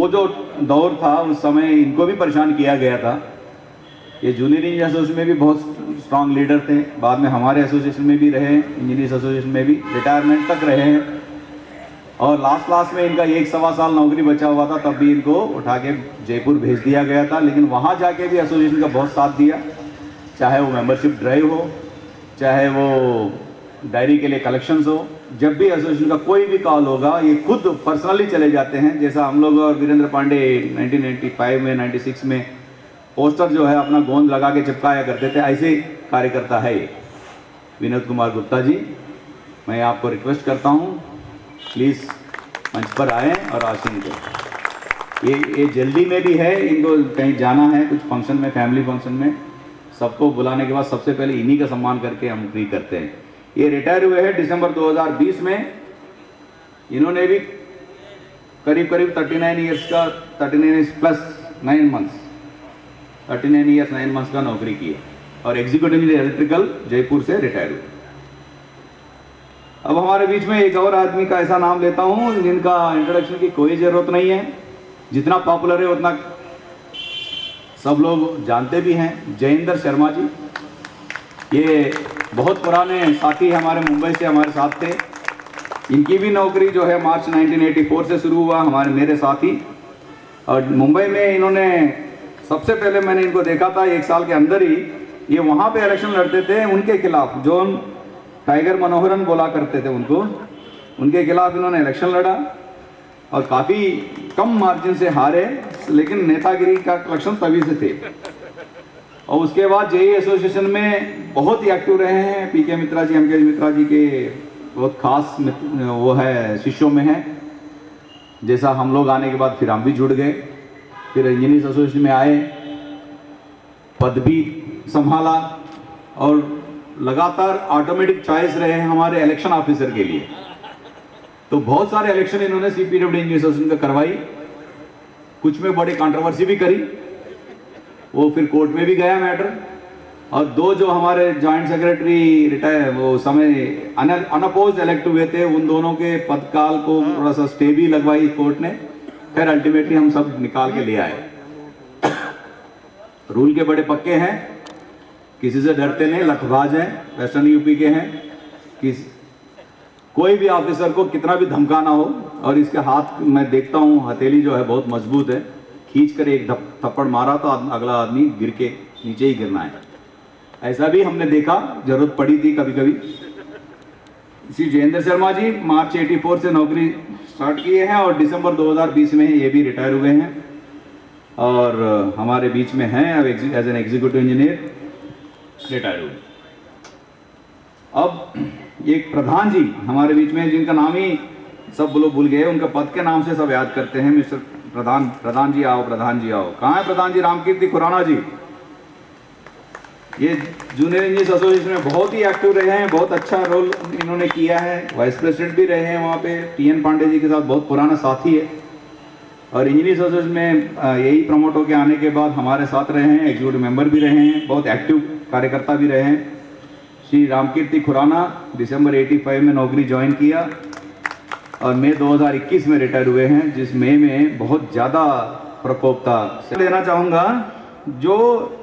वो जो दौर था उस समय इनको भी परेशान किया गया था। ये जूनियर इंजीनियर एसोसिएशन में भी बहुत स्ट्रांग लीडर थे, बाद में हमारे एसोसिएशन में भी रहे, इंजीनियर्स एसोसिएशन में भी रिटायरमेंट तक रहे हैं। और लास्ट में इनका 1-1.25 साल नौकरी बचा हुआ था, तब भी इनको उठा के जयपुर भेज दिया गया था। लेकिन वहाँ जाके भी एसोसिएशन का बहुत साथ दिया, चाहे वो मेंबरशिप ड्राइव हो, चाहे वो डायरी के लिए कलेक्शंस हो। जब भी एसोसिएशन का कोई भी कॉल होगा ये खुद पर्सनली चले जाते हैं। जैसा हम लोग और वीरेंद्र पांडे 1995 में 96 में पोस्टर जो है अपना गोंद लगा के चिपकाया करते थे, ऐसे कार्यकर्ता है ये विनोद कुमार गुप्ता जी। मैं आपको रिक्वेस्ट करता हूँ प्लीज़ मंच पर आएँ और आशीन दें। ये जल्दी में भी है, इनको कहीं जाना है कुछ फंक्शन में, फैमिली फंक्शन में। सबको बुलाने के बाद सबसे पहले इन्हीं का सम्मान करके हम फ्री करते हैं। ये रिटायर हुए हैं दिसंबर 2020 में। इन्होंने भी करीब 39 ईयर्स का 39 प्लस 9 मंथ्स 39 ईयर्स 9 मंथ्स का नौकरी की है और एग्जीक्यूटिव इंजीनियर इलेक्ट्रिकल जयपुर से रिटायर हुए। अब हमारे बीच में एक और आदमी का ऐसा नाम लेता हूं जिनका इंट्रोडक्शन की कोई ज़रूरत नहीं है, जितना पॉपुलर है उतना सब लोग जानते भी हैं, जयेंद्र शर्मा जी। ये बहुत पुराने साथी हमारे मुंबई से हमारे साथ थे। इनकी भी नौकरी जो है मार्च 1984 से शुरू हुआ, मेरे साथी। और मुंबई में इन्होंने सबसे पहले मैंने इनको देखा था 1 साल के अंदर ही, ये वहाँ पे इलेक्शन लड़ते थे उनके खिलाफ, जो टाइगर मनोहरन बोला करते थे उनको, उनके खिलाफ इन्होंने इलेक्शन लड़ा और काफ़ी कम मार्जिन से हारे, लेकिन नेतागिरी का लक्षण तभी से थे। और उसके बाद जेई एसोसिएशन में बहुत ही एक्टिव रहे हैं। पीके मित्रा जी, एमके मित्रा जी के बहुत खास वो है, शिष्यों में है। जैसा हम लोग आने के बाद फिर हम भी जुड़ गए, फिर इंजीनियर्स एसोसिएशन में आए, पद भी संभाला और लगातार ऑटोमेटिक चॉइस रहे हैं हमारे इलेक्शन ऑफिसर के लिए। तो बहुत सारे इलेक्शन इन्होंने सीपीडब्ल्यू इंजीनियर्स एसोसिएशन का करवाई, कुछ में बड़ी कंट्रोवर्सी भी करी, वो फिर कोर्ट में भी गया मैटर। और 2 जो हमारे जॉइंट सेक्रेटरी रिटायर वो समय अनअपोज इलेक्ट हुए थे, उन दोनों के पदकाल को थोड़ा सा स्टे भी लगवाई कोर्ट ने। फिर अल्टीमेटली हम सब निकाल के ले आए। रूल के बड़े पक्के हैं, किसी से डरते नहीं, लठबाज हैं, वेस्टर्न यूपी के हैं। कि कोई भी ऑफिसर को कितना भी धमकाना हो, और इसके हाथ मैं देखता हूँ हथेली जो है बहुत मजबूत है, खींच कर एक थप्पड़ मारा तो अगला आदमी गिर के नीचे ही गिरना है। ऐसा भी हमने देखा, जरूरत पड़ी थी कभी कभी। इसी जयेंद्र शर्मा जी मार्च 84 से नौकरी स्टार्ट किए हैं और दिसंबर 2020 में ये भी रिटायर हुए हैं और हमारे बीच में हैं अब as an executive engineer retired हुए। अब एक प्रधान जी हमारे बीच में, जिनका नाम ही सब लोग भूल गए, उनका पद के नाम से सब याद करते हैं। मिस्टर प्रधान जी आओ, प्रधान जी आओ। कहाँ है प्रधान जी? रामकीर्ति खुराना जी। ये जूनियर इंजीनियर्स एसोसिएशन में बहुत ही एक्टिव रहे हैं, बहुत अच्छा रोल इन्होंने किया है, वाइस प्रेसिडेंट भी रहे हैं वहाँ पे। टीएन पांडे जी के साथ बहुत पुराना साथी है और इंजीनियर्स एसोसिएशन में यही प्रमोट होकर आने के बाद हमारे साथ रहे हैं, एग्जीक्यूटिव मेंबर भी रहे हैं, बहुत एक्टिव कार्यकर्ता भी रहे हैं। श्री रामकीर्ति खुराना दिसंबर 85 में नौकरी ज्वाइन किया और मई 2021 में रिटायर हुए हैं, जिस मई में बहुत ज़्यादा प्रकोप था। लेना चाहूँगा जो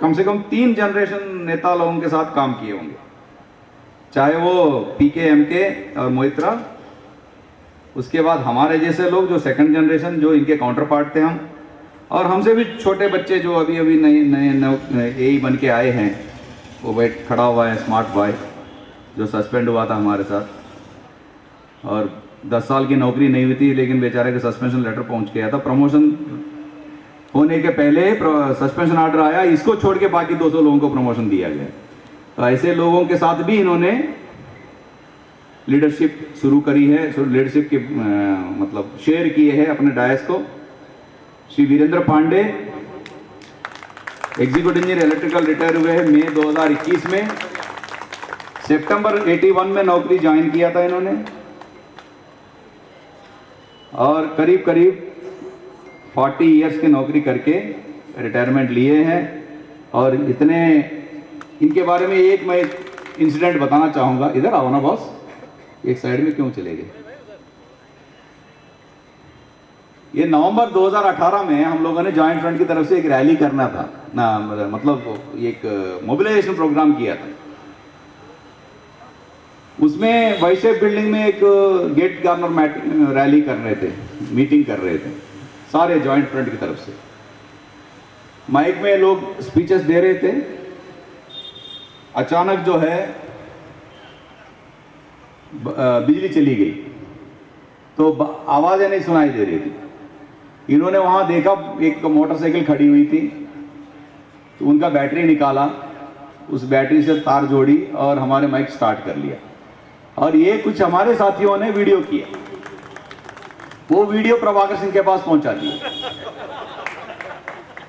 कम से कम 3 जनरेशन नेता लोगों के साथ काम किए होंगे, चाहे वो पीके, एमके और मोहित्रा, उसके बाद हमारे जैसे लोग जो सेकंड जनरेशन, जो इनके काउंटर पार्ट थे हम, और हमसे भी छोटे बच्चे जो अभी अभी नए यही बन के आए हैं। वो बैठ खड़ा हुआ है स्मार्ट बॉय, जो सस्पेंड हुआ था हमारे साथ और 10 साल की नौकरी नहीं हुई थी, लेकिन बेचारे का सस्पेंशन लेटर पहुंच गया था। प्रमोशन होने के पहले सस्पेंशन ऑर्डर आया, इसको छोड़ के बाकी 200 लोगों को प्रमोशन दिया गया। तो ऐसे लोगों के साथ भी इन्होंने लीडरशिप शुरू करी है, लीडरशिप के मतलब शेयर किए हैं अपने डायस को। Shri Virendra Pandey executive engineer electrical retired हुए हैं मई 2021 में। सितंबर 81 में नौकरी ज्वाइन किया था इन्होंने और करीब 40 इयर्स की नौकरी करके रिटायरमेंट लिए हैं। और इतने इनके बारे में एक मैं इंसिडेंट बताना चाहूँगा। इधर आओ ना बॉस, एक साइड में क्यों चले गए? ये नवंबर 2018 में हम लोगों ने जॉइंट फ्रंट की तरफ से एक रैली करना था ना, मतलब एक मोबिलाइजेशन प्रोग्राम किया था। उसमें वैशेप बिल्डिंग में एक गेट गार्नर रैली कर रहे थे, मीटिंग कर रहे थे सारे जॉइंट फ्रंट की तरफ से। माइक में लोग स्पीचेस दे रहे थे। अचानक जो है बिजली चली गई, तो आवाज़ें नहीं सुनाई दे रही थी। इन्होंने वहाँ देखा एक मोटरसाइकिल खड़ी हुई थी, तो उनका बैटरी निकाला, उस बैटरी से तार जोड़ी और हमारे माइक स्टार्ट कर लिया। और ये कुछ हमारे साथियों ने वीडियो किया, वो वीडियो प्रभाकर सिंह के पास पहुंचा दिया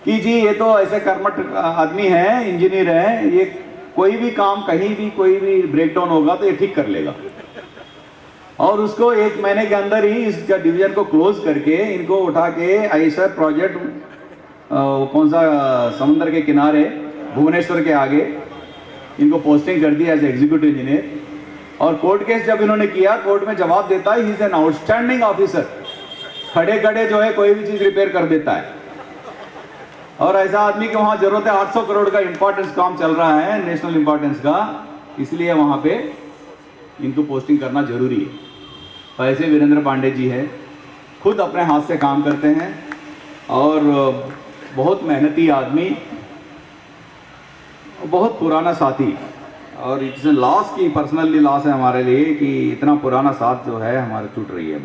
कि जी ये तो ऐसे कर्मठ आदमी है, इंजीनियर है, ये कोई भी काम कहीं भी कोई भी ब्रेकडाउन होगा तो ये ठीक कर लेगा। और उसको 1 महीने के अंदर ही इस डिवीजन को क्लोज करके इनको उठा के ऐसा प्रोजेक्ट कौन सा समुद्र के किनारे भुवनेश्वर के आगे इनको पोस्टिंग कर दी एज एग्जीक्यूटिव इंजीनियर। और कोर्ट केस जब इन्होंने किया, कोर्ट में जवाब देता है he is an outstanding officer, खड़े खड़े जो है कोई भी चीज रिपेयर कर देता है। और ऐसा आदमी की वहां जरूरत है, 800 करोड़ का इंपॉर्टेंस काम चल रहा है, नेशनल इंपॉर्टेंस का, इसलिए वहां पे इनको पोस्टिंग करना जरूरी है। तो ऐसे वीरेंद्र पांडे जी हैं, खुद अपने हाथ से काम करते हैं और बहुत मेहनती आदमी, बहुत पुराना साथी। और इट्स लॉस की पर्सनली लॉस है हमारे लिए कि इतना पुराना साथ जो है हमारे टूट रही है।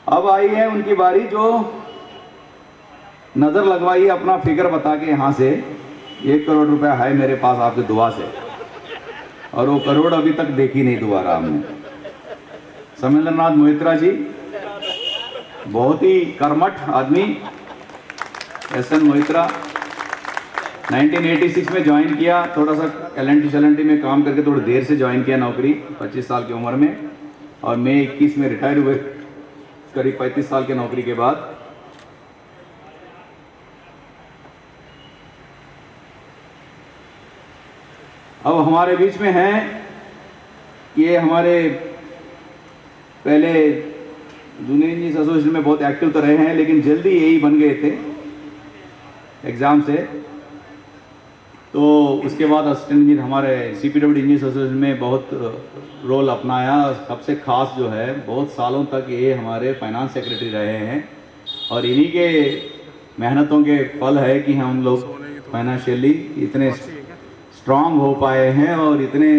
अब आई है उनकी बारी, जो नज़र लगवाई अपना फिगर बता के यहाँ से 1 करोड़ रुपया है मेरे पास आपकी दुआ से, और वो करोड़ अभी तक देखी नहीं दोबारा हमने। समेंद्रनाथ मोहित्रा जी बहुत ही कर्मठ आदमी, SN मोहित्रा 1986 में ज्वाइन किया, थोड़ा सा LNT में काम करके थोड़ी देर से ज्वाइन किया नौकरी 25 साल की उम्र में, और मई 21 में रिटायर हुए करीब 35 साल की नौकरी के बाद। अब हमारे बीच में हैं ये हमारे पहले जूनियर इंजीनियर्स एसोसिएशन में बहुत एक्टिव तो रहे हैं, लेकिन जल्दी यही बन गए थे एग्ज़ाम से। तो उसके बाद असिस्टेंट इंजीनियर हमारे CPW इंजीनियर्स एसोसिएशन में बहुत रोल अपनाया। सबसे खास जो है बहुत सालों तक ये हमारे फाइनेंस सेक्रेटरी रहे हैं, और इन्हीं के मेहनतों के फल है कि हम लोग फाइनेंशियली इतने स्ट्रांग हो पाए हैं, और इतने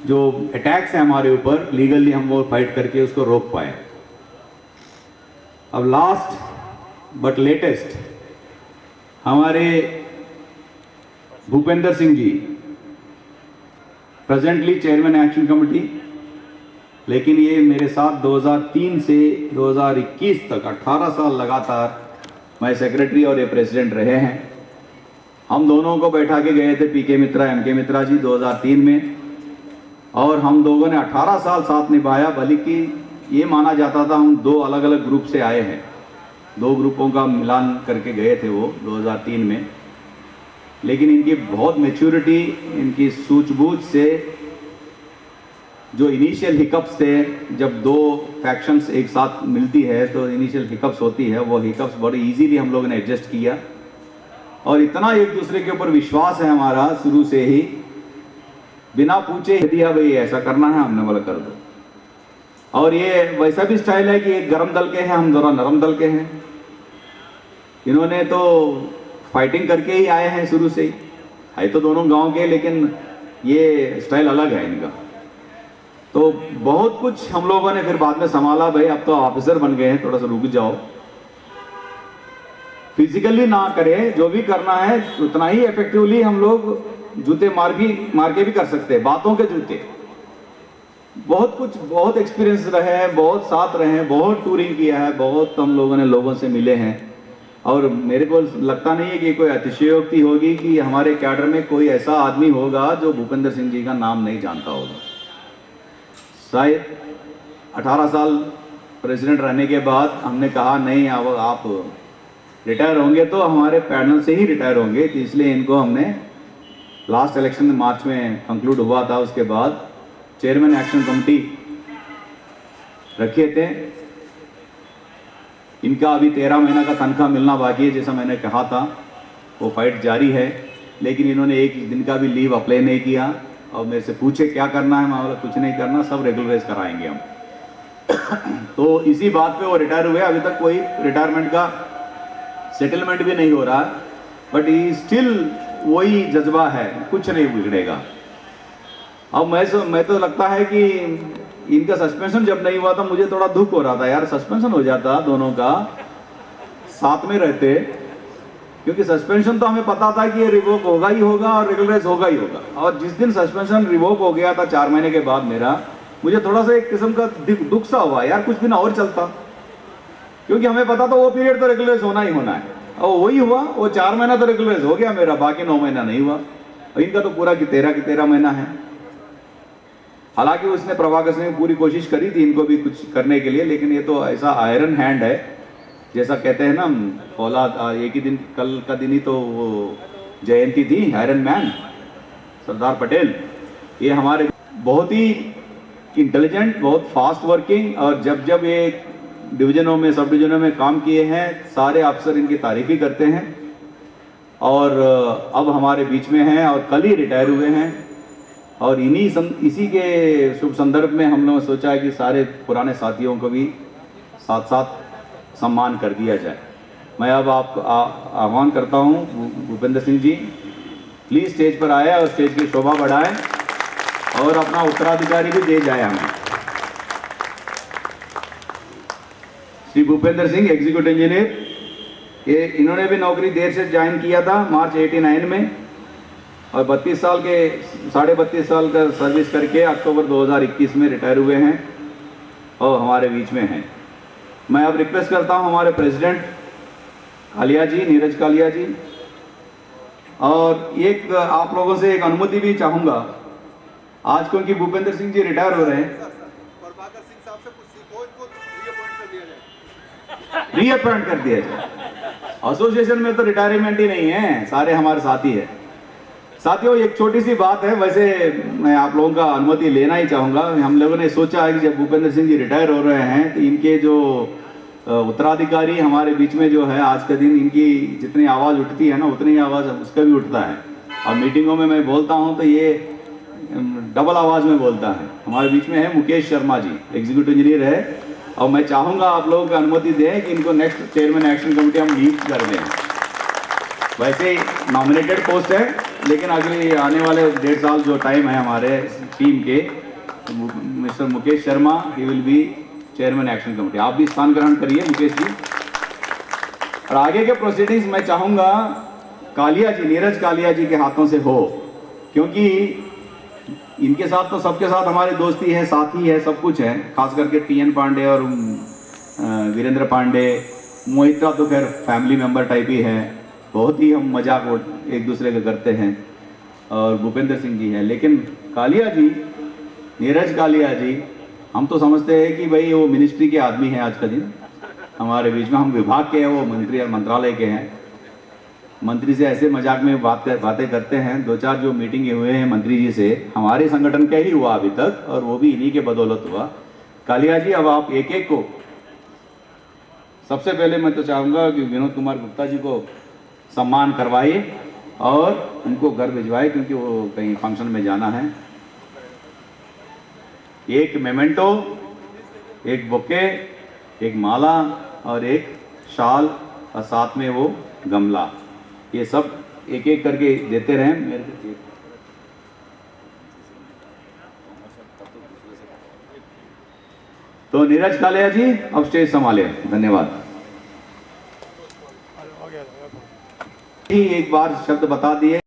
जो अटैक्स हैं हमारे ऊपर लीगली हम वो फाइट करके उसको रोक पाए। अब लास्ट बट लेटेस्ट हमारे Bhupendra Singh ji, presently chairman action committee, लेकिन ये मेरे साथ 2003 से 2021 तक 18 साल लगातार मैं सेक्रेटरी और ये प्रेसिडेंट रहे हैं। हम दोनों को बैठा के गए थे PK मित्रा, MK मित्रा जी 2003 में, और हम लोगों ने 18 साल साथ निभाया। बल्कि ये माना जाता था हम 2 अलग अलग ग्रुप से आए हैं, 2 ग्रुपों का मिलान करके गए थे वो 2003 में। लेकिन इनकी बहुत मैच्योरिटी, इनकी सूझबूझ से जो इनिशियल हिकअप्स थे, जब 2 फैक्शंस एक साथ मिलती है तो इनिशियल हिकअप्स होती है, वो हिकअप्स बड़े इजीली हम लोगों ने एडजस्ट किया। और इतना एक दूसरे के ऊपर विश्वास है हमारा शुरू से ही, बिना पूछे दिया भाई ऐसा करना है, हमने बोला कर दो। और ये वैसा भी स्टाइल है कि एक गर्म दल के हैं, हम जरा नरम दल के हैं। इन्होंने तो फाइटिंग करके ही आए हैं शुरू से ही, है तो दोनों गांव के, लेकिन ये स्टाइल अलग है इनका। तो बहुत कुछ हम लोगों ने फिर बाद में संभाला, भाई अब तो ऑफिसर बन गए हैं, थोड़ा सा रुक जाओ, फिजिकली ना करें, जो भी करना है उतना ही इफेक्टिवली हम लोग जूते मार के भी कर सकते हैं, बातों के जूते। बहुत कुछ, बहुत एक्सपीरियंस रहे हैं, बहुत साथ रहे हैं, बहुत टूरिंग किया है, बहुत हम लोगों ने लोगों से मिले हैं। और मेरे को लगता नहीं है कि कोई अतिशयोक्ति होगी कि हमारे कैडर में कोई ऐसा आदमी होगा जो भूपेंद्र सिंह जी का नाम नहीं जानता होगा। शायद 18 साल प्रेसिडेंट रहने के बाद हमने कहा नहीं, अब आप रिटायर होंगे तो हमारे पैनल से ही रिटायर होंगे, तो इसलिए इनको हमने लास्ट इलेक्शन में मार्च में कंक्लूड हुआ था, उसके बाद चेयरमैन एक्शन कमेटी रखे थे। इनका अभी 13 महीना का तनख्वाह मिलना बाकी है, जैसा मैंने कहा था। वो फाइट जारी है, लेकिन इन्होंने एक दिन का भी लीव अप्लाई नहीं किया और मेरे से पूछे क्या करना है, मैं बोला कुछ नहीं करना, सब रेगुलराइज कराएंगे हम। तो इसी बात पे वो रिटायर हुए। अभी तक कोई रिटायरमेंट का सेटलमेंट भी नहीं हो रहा, बट ही स्टिल वही जज्बा है, कुछ नहीं बिगड़ेगा। अब मैं तो लगता है कि इनका सस्पेंशन जब नहीं हुआ था मुझे थोड़ा दुख हो रहा था, यार सस्पेंशन हो जाता दोनों का, साथ में रहते, क्योंकि सस्पेंशन तो हमें पता था कि ये रिवोक होगा ही होगा और रेगुलराइज होगा ही होगा। और जिस दिन सस्पेंशन रिवोक हो गया था 4 महीने के बाद मेरा, मुझे थोड़ा सा एक किस्म का दुख सा हुआ, यार कुछ दिन और चलता, क्योंकि हमें पता था वो पीरियड तो रेगुलराइज होना ही होना है। और वही हुआ, वो 4 महीना तो रेगुलराइज हो गया मेरा, बाकी 9 महीना नहीं हुआ। और इनका तो पूरा की 13 महीना है। हालांकि उसने प्रभाकर सिंह पूरी कोशिश करी थी इनको भी कुछ करने के लिए, लेकिन ये तो ऐसा आयरन हैंड है, जैसा कहते हैं ना औलाद। एक ही दिन, कल का दिन ही तो वो जयंती थी, आयरन मैन सरदार पटेल। ये हमारे बहुत ही इंटेलिजेंट, बहुत फास्ट वर्किंग, और जब ये डिवीजनों में, सब डिवीजनों में काम किए हैं, सारे अफसर इनकी तारीफ ही करते हैं। और अब हमारे बीच में हैं और कल ही रिटायर हुए हैं। और इसी के शुभ संदर्भ में हम लोगों ने सोचा है कि सारे पुराने साथियों को भी साथ साथ सम्मान कर दिया जाए। मैं अब आपको आह्वान करता हूं, भूपेंद्र सिंह जी प्लीज स्टेज पर आए और स्टेज की शोभा बढ़ाएं और अपना उत्तराधिकारी भी दे जाए हमें। श्री भूपेंद्र सिंह, एग्जीक्यूटिव इंजीनियर, ये इन्होंने भी नौकरी देर से ज्वाइन किया था मार्च 89 में, और 32 साल के 32.5 साल का सर्विस करके अक्टूबर 2021 में रिटायर हुए हैं और हमारे बीच में हैं। मैं अब रिक्वेस्ट करता हूं हमारे प्रेसिडेंट कालिया जी, नीरज कालिया जी, और एक आप लोगों से एक अनुमति भी चाहूंगा आज, क्योंकि भूपेंद्र सिंह जी रिटायर हो रहे हैं। प्रभाकर सिंह साहब से कुछ रीअपॉइंट रीअपॉइंट कर दिया जाए। एसोसिएशन में तो रिटायरमेंट ही नहीं है, सारे हमारे साथी है। साथियों, एक छोटी सी बात है, वैसे मैं आप लोगों का अनुमति लेना ही चाहूँगा। हम लोगों ने सोचा है कि जब भूपेंद्र सिंह जी रिटायर हो रहे हैं तो इनके जो उत्तराधिकारी हमारे बीच में जो है, आज के दिन इनकी जितनी आवाज़ उठती है ना, उतनी आवाज़ उसका भी उठता है। और मीटिंगों में मैं बोलता हूँ तो ये डबल आवाज़ में बोलता है। हमारे बीच में है मुकेश शर्मा जी, एग्जीक्यूटिव इंजीनियर है, और मैं चाहूँगा आप लोगों को अनुमति दें कि इनको नेक्स्ट चेयरमैन एक्शन कमेटी हम नियुक्त कर दें। वैसे नॉमिनेटेड पोस्ट है, लेकिन अगले आने वाले 1.5 साल जो टाइम है हमारे टीम के, mister Mukesh Sharma he will be chairman action committee. आप भी स्थान ग्रहण करिए मुकेश जी। और आगे के प्रोसीडिंग्स मैं चाहूँगा कालिया जी, नीरज कालिया जी के हाथों से हो, क्योंकि इनके साथ तो सबके साथ हमारी दोस्ती है, साथी है, सब कुछ है। खास करके TN पांडे और वीरेंद्र पांडे, मोहित्रा तो खैर फैमिली मेंबर टाइप ही है, बहुत ही हम मजाक एक दूसरे का करते हैं। और भूपेंद्र सिंह जी हैं, लेकिन कालिया जी, नीरज कालिया जी, हम तो समझते हैं कि भाई वो मिनिस्ट्री के आदमी हैं। आज का दिन हमारे बीच में, हम विभाग के हैं, वो मंत्री और मंत्रालय के हैं। मंत्री से ऐसे मजाक में बातें करते हैं। 2-4 जो मीटिंग हुए हैं मंत्री जी से, हमारे संगठन का ही हुआ अभी तक, और वो भी इन्हीं के बदौलत हुआ। कालिया जी, अब आप एक एक को, सबसे पहले मैं तो चाहूँगा कि विनोद कुमार गुप्ता जी को सम्मान करवाइए और उनको घर भिजवाए, क्योंकि वो कहीं फंक्शन में जाना है। एक मेमेंटो, एक बुके, एक माला और एक शाल, और साथ में वो गमला, ये सब एक एक करके देते रहें मेरे को। तो नीरज कालिया जी अब स्टेज संभाले। धन्यवाद। एक बार शब्द बता दिए।